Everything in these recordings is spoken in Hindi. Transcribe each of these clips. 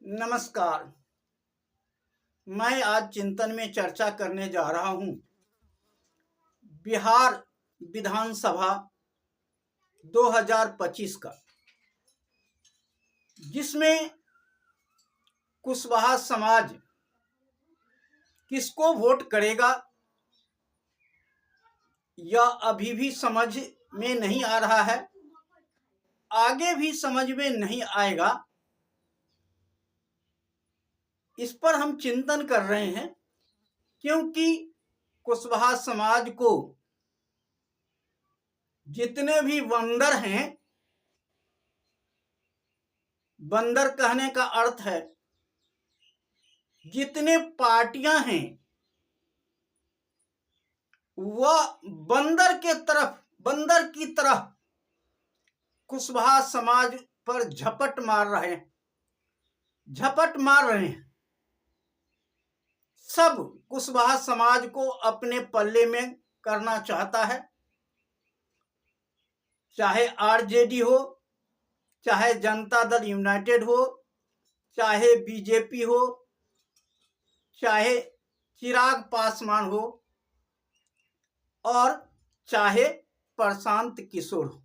नमस्कार। मैं आज चिंतन में चर्चा करने जा रहा हूं बिहार विधानसभा 2025 का, जिसमें कुशवाहा समाज किसको वोट करेगा यह अभी भी समझ में नहीं आ रहा है, आगे भी समझ में नहीं आएगा। इस पर हम चिंतन कर रहे हैं क्योंकि कुशवाहा समाज को जितने भी बंदर हैं, बंदर कहने का अर्थ है जितने पार्टियां हैं वह बंदर की तरह कुशवाहा समाज पर झपट मार रहे हैं। सब कुशवाहा समाज को अपने पल्ले में करना चाहता है, चाहे आरजेडी हो, चाहे जनता दल यूनाइटेड हो, चाहे बीजेपी हो, चाहे चिराग पासवान हो और चाहे प्रशांत किशोर हो।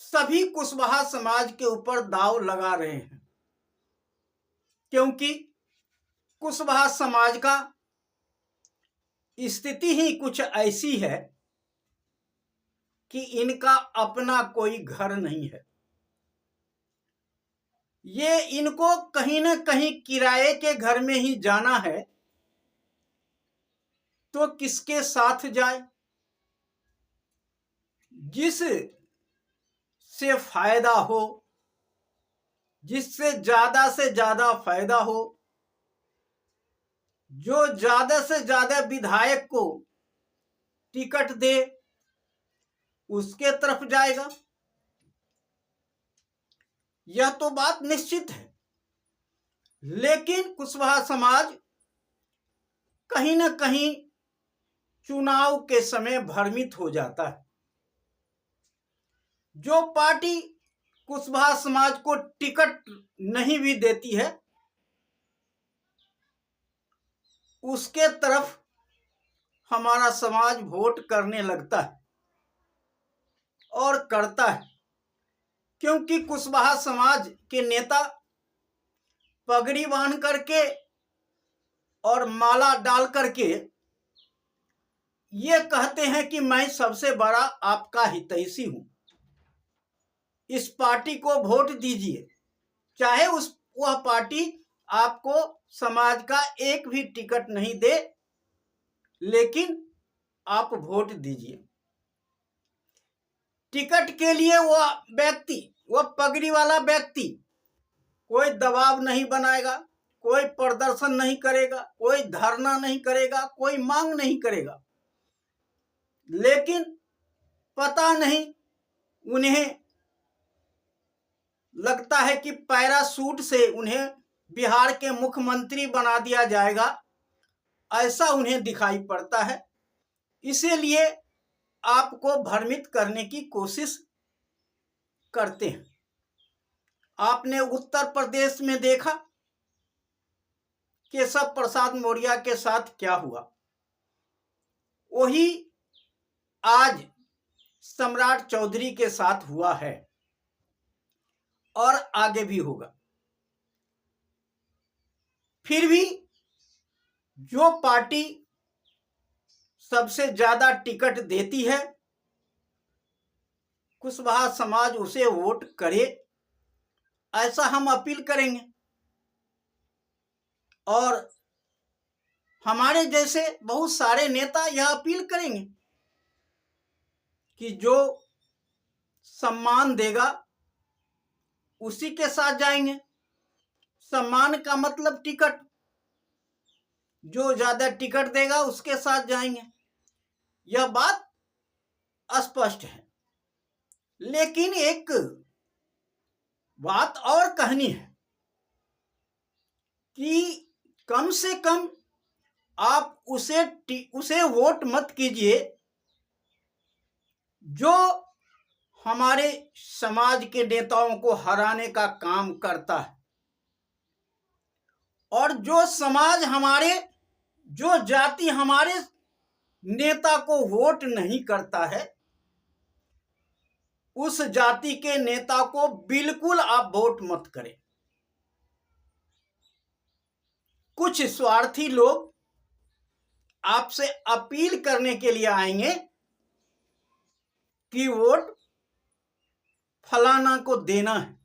सभी कुशवाहा समाज के ऊपर दांव लगा रहे हैं क्योंकि कुशवाहा समाज का स्थिति ही कुछ ऐसी है कि इनका अपना कोई घर नहीं है। ये इनको कहीं न कहीं किराए के घर में ही जाना है, तो किसके साथ जाए? जिस से फायदा हो, जिससे ज्यादा से ज्यादा फायदा हो, जो ज्यादा से ज्यादा विधायक को टिकट दे उसके तरफ जाएगा। यह तो बात निश्चित है, लेकिन कुशवाहा समाज कहीं न कहीं चुनाव के समय भ्रमित हो जाता है। जो पार्टी कुशवाहा समाज को टिकट नहीं भी देती है उसके तरफ हमारा समाज वोट करने लगता है और करता है, क्योंकि कुशवाहा समाज के नेता पगड़ी बांध करके और माला डाल करके ये कहते हैं कि मैं सबसे बड़ा आपका हितैषी हूं, इस पार्टी को वोट दीजिए। चाहे वह पार्टी आपको समाज का एक भी टिकट नहीं दे, लेकिन आप वोट दीजिए। टिकट के लिए वह पगड़ी वाला व्यक्ति कोई दबाव नहीं बनाएगा, कोई प्रदर्शन नहीं करेगा, कोई धरना नहीं करेगा, कोई मांग नहीं करेगा। लेकिन पता नहीं उन्हें लगता है कि पैराशूट से उन्हें बिहार के मुख्यमंत्री बना दिया जाएगा, ऐसा उन्हें दिखाई पड़ता है। इसीलिए आपको भ्रमित करने की कोशिश करते हैं। आपने उत्तर प्रदेश में देखा केशव प्रसाद मौर्य के साथ क्या हुआ, वही आज सम्राट चौधरी के साथ हुआ है और आगे भी होगा। फिर भी जो पार्टी सबसे ज्यादा टिकट देती है कुशवाहा समाज उसे वोट करे, ऐसा हम अपील करेंगे। और हमारे जैसे बहुत सारे नेता यह अपील करेंगे कि जो सम्मान देगा उसी के साथ जाएंगे। सम्मान का मतलब टिकट, जो ज्यादा टिकट देगा उसके साथ जाएंगे, यह बात स्पष्ट है। लेकिन एक बात और कहनी है कि कम से कम आप उसे वोट मत कीजिए जो हमारे समाज के नेताओं को हराने का काम करता है। और जो समाज हमारे, जो जाति हमारे नेता को वोट नहीं करता है, उस जाति के नेता को बिल्कुल आप वोट मत करें। कुछ स्वार्थी लोग आपसे अपील करने के लिए आएंगे कि वोट फलाना को देना है,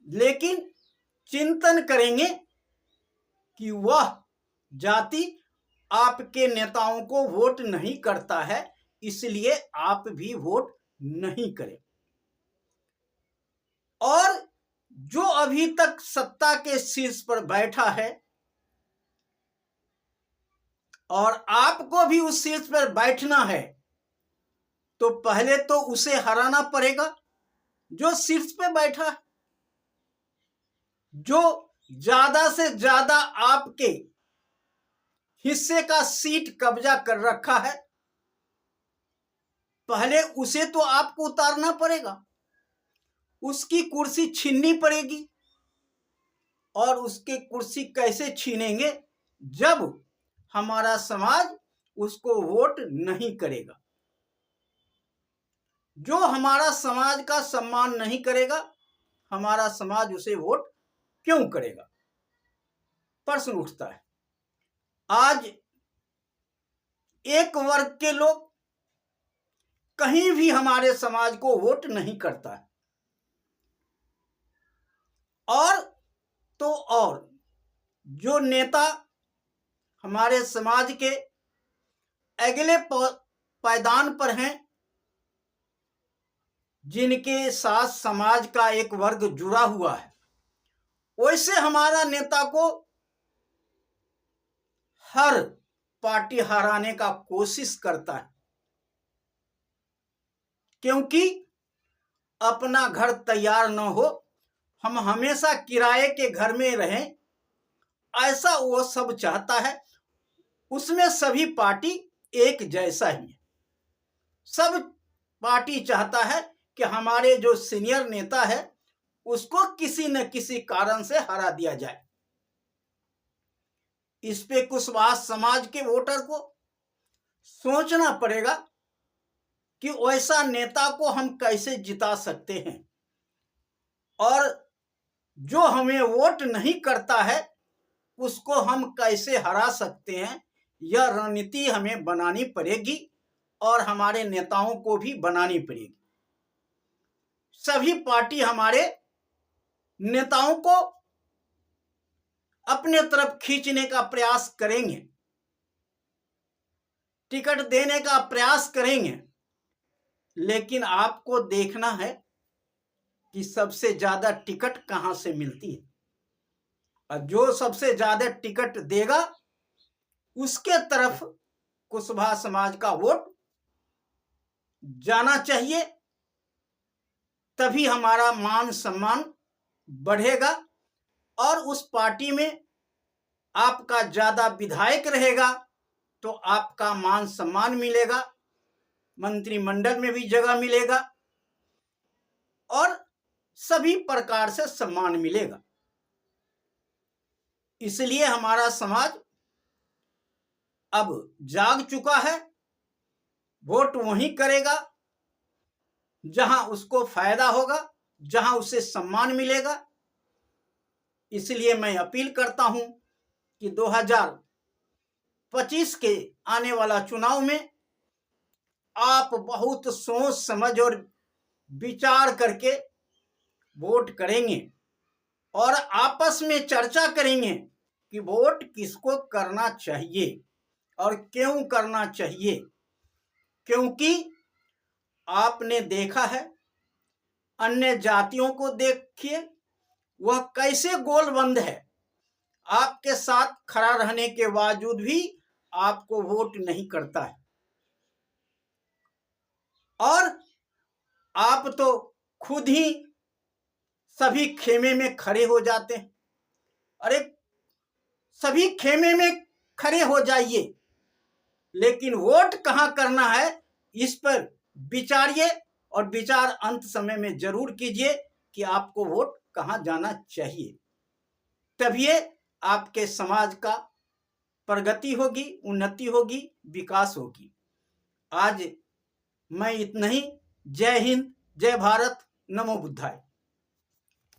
लेकिन चिंतन करेंगे कि वह जाति आपके नेताओं को वोट नहीं करता है, इसलिए आप भी वोट नहीं करें। और जो अभी तक सत्ता के शीर्ष पर बैठा है और आपको भी उस शीर्ष पर बैठना है, तो पहले तो उसे हराना पड़ेगा जो शीर्ष पे बैठा है, जो ज्यादा से ज्यादा आपके हिस्से का सीट कब्जा कर रखा है। पहले उसे तो आपको उतारना पड़ेगा, उसकी कुर्सी छीननी पड़ेगी। और उसकी कुर्सी कैसे छीनेंगे? जब हमारा समाज उसको वोट नहीं करेगा। जो हमारा समाज का सम्मान नहीं करेगा, हमारा समाज उसे वोट क्यों करेगा? प्रश्न उठता है। आज एक वर्ग के लोग कहीं भी हमारे समाज को वोट नहीं करता है, और तो और जो नेता हमारे समाज के अगले पायदान पर हैं, जिनके साथ समाज का एक वर्ग जुड़ा हुआ है, वैसे हमारा नेता को हर पार्टी हराने का कोशिश करता है, क्योंकि अपना घर तैयार न हो, हम हमेशा किराए के घर में रहें, ऐसा वो सब चाहता है। उसमें सभी पार्टी एक जैसा ही है। सब पार्टी चाहता है कि हमारे जो सीनियर नेता है उसको किसी न किसी कारण से हरा दिया जाए। इस पे कुशवाहा समाज के वोटर को सोचना पड़ेगा कि वैसा नेता को हम कैसे जिता सकते हैं, और जो हमें वोट नहीं करता है उसको हम कैसे हरा सकते हैं। यह रणनीति हमें बनानी पड़ेगी और हमारे नेताओं को भी बनानी पड़ेगी। सभी पार्टी हमारे नेताओं को अपने तरफ खींचने का प्रयास करेंगे, टिकट देने का प्रयास करेंगे, लेकिन आपको देखना है कि सबसे ज्यादा टिकट कहां से मिलती है। और जो सबसे ज्यादा टिकट देगा उसके तरफ कुशवाहा समाज का वोट जाना चाहिए, तभी हमारा मान सम्मान बढ़ेगा और उस पार्टी में आपका ज्यादा विधायक रहेगा तो आपका मान सम्मान मिलेगा, मंत्रिमंडल में भी जगह मिलेगा और सभी प्रकार से सम्मान मिलेगा। इसलिए हमारा समाज अब जाग चुका है, वोट वहीं करेगा जहां उसको फायदा होगा, जहां उसे सम्मान मिलेगा। इसलिए मैं अपील करता हूं कि 2025 के आने वाला चुनाव में आप बहुत सोच समझ और विचार करके वोट करेंगे और आपस में चर्चा करेंगे कि वोट किसको करना चाहिए और क्यों करना चाहिए। क्योंकि आपने देखा है, अन्य जातियों को देखिए, वह कैसे गोलबंद है, आपके साथ खड़ा रहने के बावजूद भी आपको वोट नहीं करता है। और आप तो खुद ही सभी खेमे में खड़े हो जाते हैं। अरे सभी खेमे में खड़े हो जाइए, लेकिन वोट कहां करना है इस पर विचारिए और विचार अंत समय में जरूर कीजिए कि आपको वोट कहाँ जाना चाहिए। तभी आपके समाज का प्रगति होगी, उन्नति होगी, विकास होगी। आज मैं इतना ही। जय हिंद, जय भारत, नमो बुद्धाय।